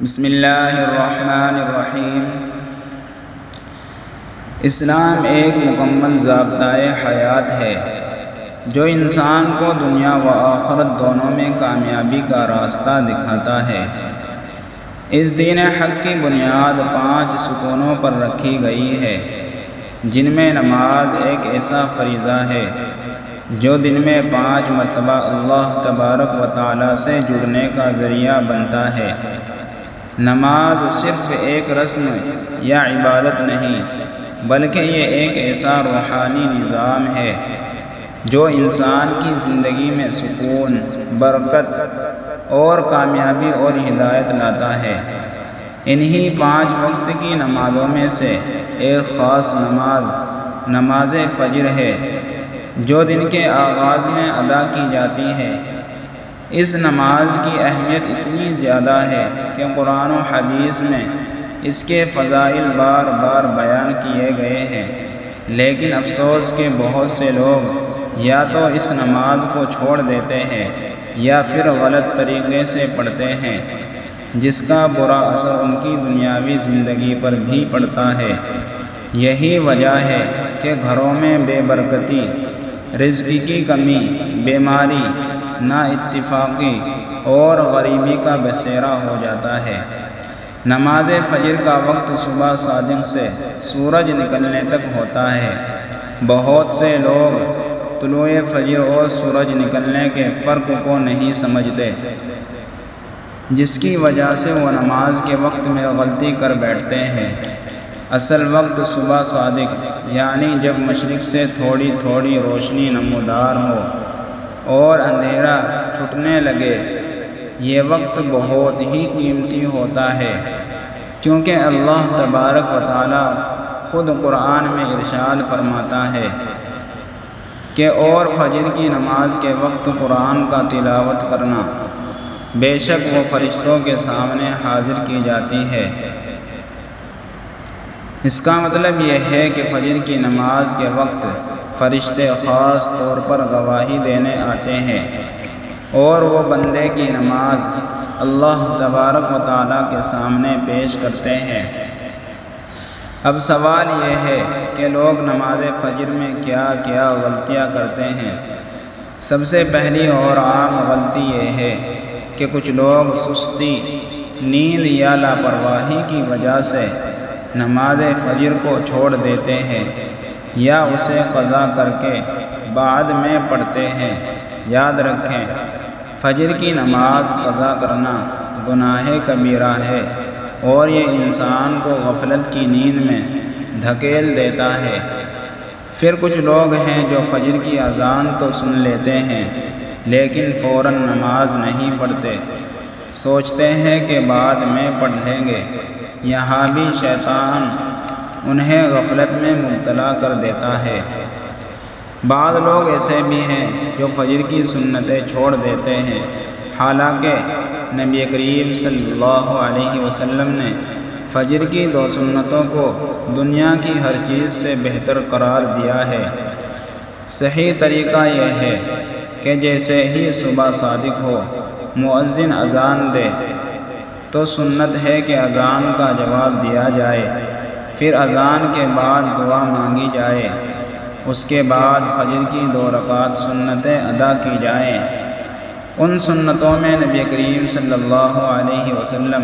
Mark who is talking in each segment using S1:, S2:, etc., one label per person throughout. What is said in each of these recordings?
S1: بسم اللہ الرحمن الرحیم۔ اسلام ایک مکمل ضابطۂ حیات ہے جو انسان کو دنیا و آخرت دونوں میں کامیابی کا راستہ دکھاتا ہے۔ اس دین حق کی بنیاد 5 ستونوں پر رکھی گئی ہے، جن میں نماز ایک ایسا فریضہ ہے جو دن میں 5 مرتبہ اللہ تبارک و تعالی سے جڑنے کا ذریعہ بنتا ہے۔ نماز صرف ایک رسم یا عبادت نہیں، بلکہ یہ ایک ایسا روحانی نظام ہے جو انسان کی زندگی میں سکون، برکت اور کامیابی اور ہدایت لاتا ہے۔ انہی 5 وقت کی نمازوں میں سے ایک خاص نماز فجر ہے جو دن کے آغاز میں ادا کی جاتی ہے۔ اس نماز کی اہمیت اتنی زیادہ ہے کہ قرآن و حدیث میں اس کے فضائل بار بار بیان کیے گئے ہیں، لیکن افسوس کہ بہت سے لوگ یا تو اس نماز کو چھوڑ دیتے ہیں یا پھر غلط طریقے سے پڑھتے ہیں، جس کا برا اثر ان کی دنیاوی زندگی پر بھی پڑتا ہے۔ یہی وجہ ہے کہ گھروں میں بے برکتی، رزق کی کمی، بیماری، نا اتفاقی اور غریبی کا بسیرا ہو جاتا ہے۔ نماز فجر کا وقت صبح صادق سے سورج نکلنے تک ہوتا ہے۔ بہت سے لوگ طلوع فجر اور سورج نکلنے کے فرق کو نہیں سمجھتے، جس کی وجہ سے وہ نماز کے وقت میں غلطی کر بیٹھتے ہیں۔ اصل وقت صبح صادق یعنی جب مشرق سے تھوڑی تھوڑی روشنی نمودار ہو اور اندھیرا چھٹنے لگے، یہ وقت بہت ہی قیمتی ہوتا ہے، کیونکہ اللہ تبارک و تعالی خود قرآن میں ارشاد فرماتا ہے کہ اور فجر کی نماز کے وقت قرآن کا تلاوت کرنا، بے شک وہ فرشتوں کے سامنے حاضر کی جاتی ہے۔ اس کا مطلب یہ ہے کہ فجر کی نماز کے وقت فرشتے خاص طور پر گواہی دینے آتے ہیں اور وہ بندے کی نماز اللہ تبارک و تعالیٰ کے سامنے پیش کرتے ہیں۔ اب سوال یہ ہے کہ لوگ نماز فجر میں کیا کیا غلطیاں کرتے ہیں۔ سب سے پہلی اور عام غلطی یہ ہے کہ کچھ لوگ سستی، نیند یا لاپرواہی کی وجہ سے نماز فجر کو چھوڑ دیتے ہیں یا اسے قضا کر کے بعد میں پڑھتے ہیں۔ یاد رکھیں، فجر کی نماز قضا کرنا گناہ کبیرہ ہے اور یہ انسان کو غفلت کی نیند میں دھکیل دیتا ہے۔ پھر کچھ لوگ ہیں جو فجر کی اذان تو سن لیتے ہیں لیکن فوراً نماز نہیں پڑھتے، سوچتے ہیں کہ بعد میں پڑھ لیں گے۔ یہاں بھی شیطان انہیں غفلت میں مبتلا کر دیتا ہے۔ بعض لوگ ایسے بھی ہیں جو فجر کی سنتیں چھوڑ دیتے ہیں، حالانکہ نبی کریم صلی اللہ علیہ وسلم نے فجر کی 2 سنتوں کو دنیا کی ہر چیز سے بہتر قرار دیا ہے۔ صحیح طریقہ یہ ہے کہ جیسے ہی صبح صادق ہو، مؤذن اذان دے تو سنت ہے کہ اذان کا جواب دیا جائے، پھر اذان کے بعد دعا مانگی جائے، اس کے بعد فجر کی 2 رکعت سنتیں ادا کی جائیں۔ ان سنتوں میں نبی کریم صلی اللہ علیہ وسلم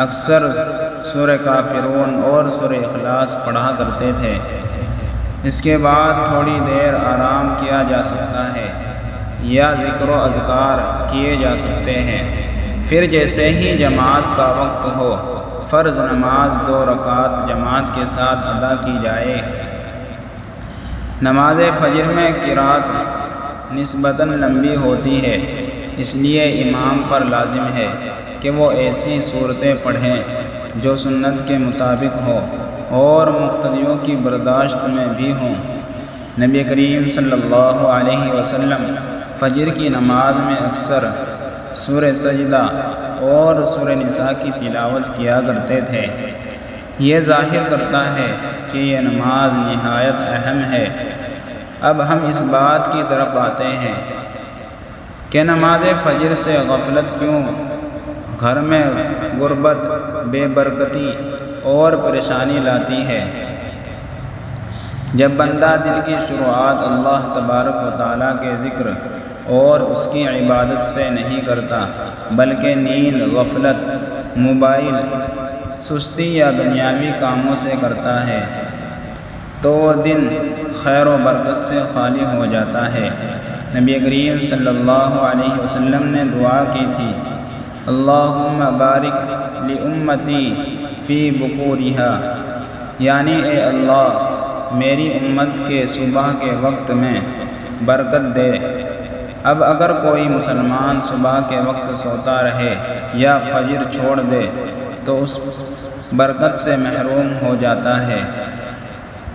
S1: اکثر سورہ کافرون اور سورہ اخلاص پڑھا کرتے تھے۔ اس کے بعد تھوڑی دیر آرام کیا جا سکتا ہے یا ذکر و اذکار کیے جا سکتے ہیں۔ پھر جیسے ہی جماعت کا وقت ہو، فرض نماز 2 رکعت جماعت کے ساتھ ادا کی جائے۔ نماز فجر میں قرات نسبتاً لمبی ہوتی ہے، اس لیے امام پر لازم ہے کہ وہ ایسی صورتیں پڑھیں جو سنت کے مطابق ہوں اور مقتدیوں کی برداشت میں بھی ہوں۔ نبی کریم صلی اللہ علیہ وسلم فجر کی نماز میں اکثر سورہ سجدہ اور سورہ نساء کی تلاوت کیا کرتے تھے۔ یہ ظاہر کرتا ہے کہ یہ نماز نہایت اہم ہے۔ اب ہم اس بات کی طرف آتے ہیں کہ نماز فجر سے غفلت کیوں گھر میں غربت، بے برکتی اور پریشانی لاتی ہے۔ جب بندہ دل کی شروعات اللہ تبارک و تعالیٰ کے ذکر اور اس کی عبادت سے نہیں کرتا، بلکہ نیند، غفلت، موبائل، سستی یا دنیاوی کاموں سے کرتا ہے، تو وہ دن خیر و برکت سے خالی ہو جاتا ہے۔ نبی کریم صلی اللہ علیہ وسلم نے دعا کی تھی، اللہم بارک لامتی فی بکورہا، یعنی اے اللہ میری امت کے صبح کے وقت میں برکت دے۔ اب اگر کوئی مسلمان صبح کے وقت سوتا رہے یا فجر چھوڑ دے تو اس برکت سے محروم ہو جاتا ہے۔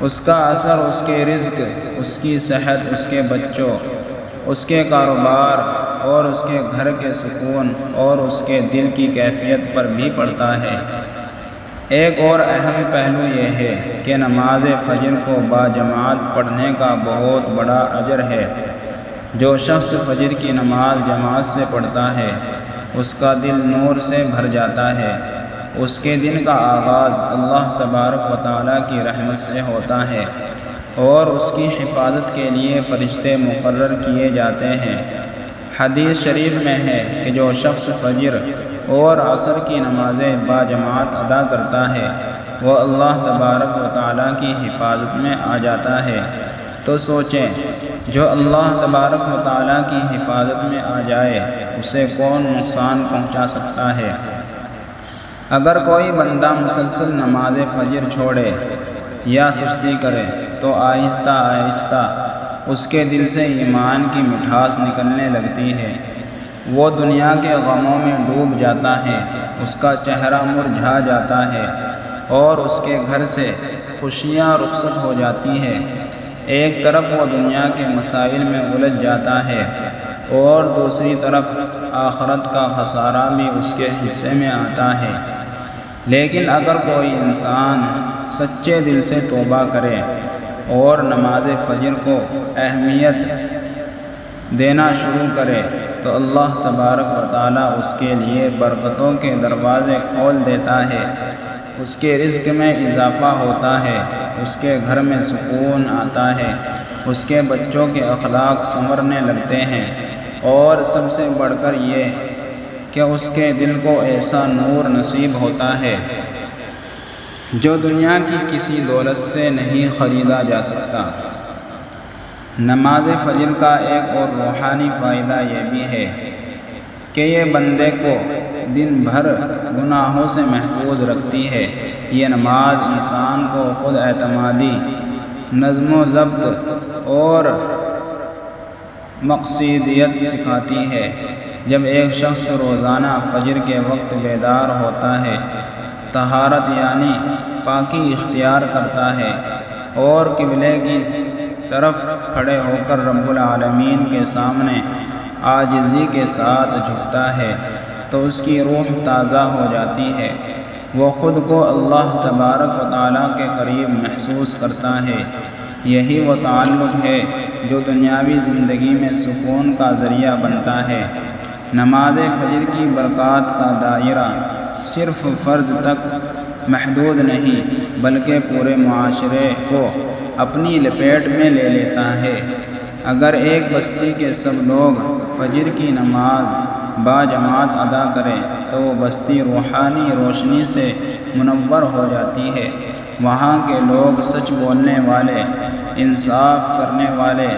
S1: اس کا اثر اس کے رزق، اس کی صحت، اس کے بچوں، اس کے کاروبار اور اس کے گھر کے سکون اور اس کے دل کی کیفیت پر بھی پڑتا ہے۔ ایک اور اہم پہلو یہ ہے کہ نماز فجر کو باجماعت پڑھنے کا بہت بڑا اجر ہے۔ جو شخص فجر کی نماز جماعت سے پڑھتا ہے، اس کا دل نور سے بھر جاتا ہے۔ اس کے دن کا آغاز اللہ تبارک و تعالیٰ کی رحمت سے ہوتا ہے اور اس کی حفاظت کے لیے فرشتے مقرر کیے جاتے ہیں۔ حدیث شریف میں ہے کہ جو شخص فجر اور عصر کی نمازیں باجماعت ادا کرتا ہے، وہ اللہ تبارک و تعالیٰ کی حفاظت میں آ جاتا ہے۔ تو سوچیں، جو اللہ تبارک و تعالیٰ کی حفاظت میں آ جائے اسے کون نقصان پہنچا سکتا ہے؟ اگر کوئی بندہ مسلسل نماز فجر چھوڑے یا سستی کرے تو آہستہ آہستہ اس کے دل سے ایمان کی مٹھاس نکلنے لگتی ہے۔ وہ دنیا کے غموں میں ڈوب جاتا ہے، اس کا چہرہ مرجھا جاتا ہے اور اس کے گھر سے خوشیاں رخصت ہو جاتی ہیں۔ ایک طرف وہ دنیا کے مسائل میں الجھ جاتا ہے اور دوسری طرف آخرت کا خسارہ بھی اس کے حصے میں آتا ہے۔ لیکن اگر کوئی انسان سچے دل سے توبہ کرے اور نماز فجر کو اہمیت دینا شروع کرے تو اللہ تبارک و تعالیٰ اس کے لیے برکتوں کے دروازے کھول دیتا ہے۔ اس کے رزق میں اضافہ ہوتا ہے، اس کے گھر میں سکون آتا ہے، اس کے بچوں کے اخلاق سنورنے لگتے ہیں، اور سب سے بڑھ کر یہ کہ اس کے دل کو ایسا نور نصیب ہوتا ہے جو دنیا کی کسی دولت سے نہیں خریدا جا سکتا۔ نماز فجر کا ایک اور روحانی فائدہ یہ بھی ہے کہ یہ بندے کو دن بھر گناہوں سے محفوظ رکھتی ہے۔ یہ نماز انسان کو خود اعتمادی، نظم و ضبط اور مقصدیت سکھاتی ہے۔ جب ایک شخص روزانہ فجر کے وقت بیدار ہوتا ہے، طہارت یعنی پاکی اختیار کرتا ہے اور قبلے کی طرف کھڑے ہو کر رب العالمین کے سامنے عاجزی کے ساتھ جھکتا ہے، تو اس کی روح تازہ ہو جاتی ہے۔ وہ خود کو اللہ تبارک و تعالیٰ کے قریب محسوس کرتا ہے۔ یہی وہ تعلق ہے جو دنیاوی زندگی میں سکون کا ذریعہ بنتا ہے۔ نماز فجر کی برکات کا دائرہ صرف فرد تک محدود نہیں بلکہ پورے معاشرے کو اپنی لپیٹ میں لے لیتا ہے۔ اگر ایک بستی کے سب لوگ فجر کی نماز باجماعت ادا کریں تو وہ بستی روحانی روشنی سے منور ہو جاتی ہے۔ وہاں کے لوگ سچ بولنے والے، انصاف کرنے والے،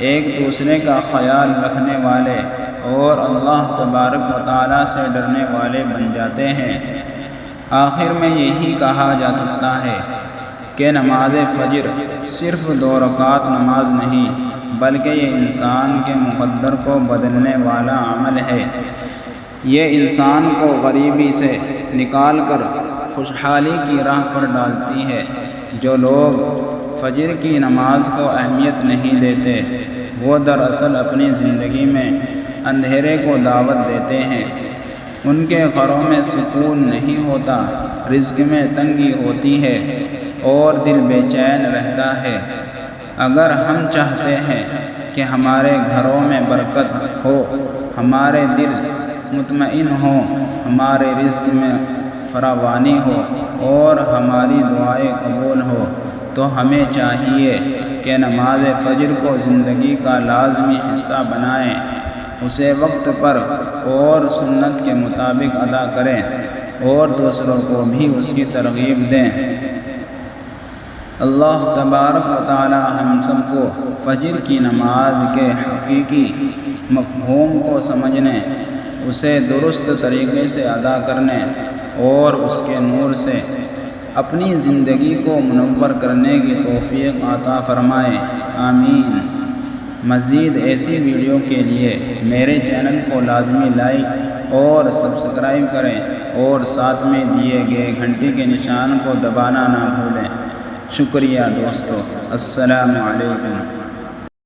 S1: ایک دوسرے کا خیال رکھنے والے اور اللہ تبارک و تعالیٰ سے ڈرنے والے بن جاتے ہیں۔ آخر میں یہی کہا جا سکتا ہے کہ نماز فجر صرف 2 رکعت نماز نہیں بلکہ یہ انسان کے مقدر کو بدلنے والا عمل ہے۔ یہ انسان کو غریبی سے نکال کر خوشحالی کی راہ پر ڈالتی ہے۔ جو لوگ فجر کی نماز کو اہمیت نہیں دیتے وہ دراصل اپنی زندگی میں اندھیرے کو دعوت دیتے ہیں۔ ان کے گھروں میں سکون نہیں ہوتا، رزق میں تنگی ہوتی ہے اور دل بے چین رہتا ہے۔ اگر ہم چاہتے ہیں کہ ہمارے گھروں میں برکت ہو، ہمارے دل مطمئن ہوں، ہمارے رزق میں فراوانی ہو اور ہماری دعائیں قبول ہو، تو ہمیں چاہیے کہ نماز فجر کو زندگی کا لازمی حصہ بنائیں، اسے وقت پر اور سنت کے مطابق ادا کریں اور دوسروں کو بھی اس کی ترغیب دیں۔ اللہ تبارک و تعالی ہم سب کو فجر کی نماز کے حقیقی مفہوم کو سمجھنے، اسے درست طریقے سے ادا کرنے اور اس کے نور سے اپنی زندگی کو منور کرنے کی توفیق عطا فرمائے، آمین۔ مزید ایسی ویڈیو کے لیے میرے چینل کو لازمی لائک اور سبسکرائب کریں اور ساتھ میں دیے گئے گھنٹی کے نشان کو دبانا نہ بھولیں۔ شکریہ دوستو، السلام علیکم۔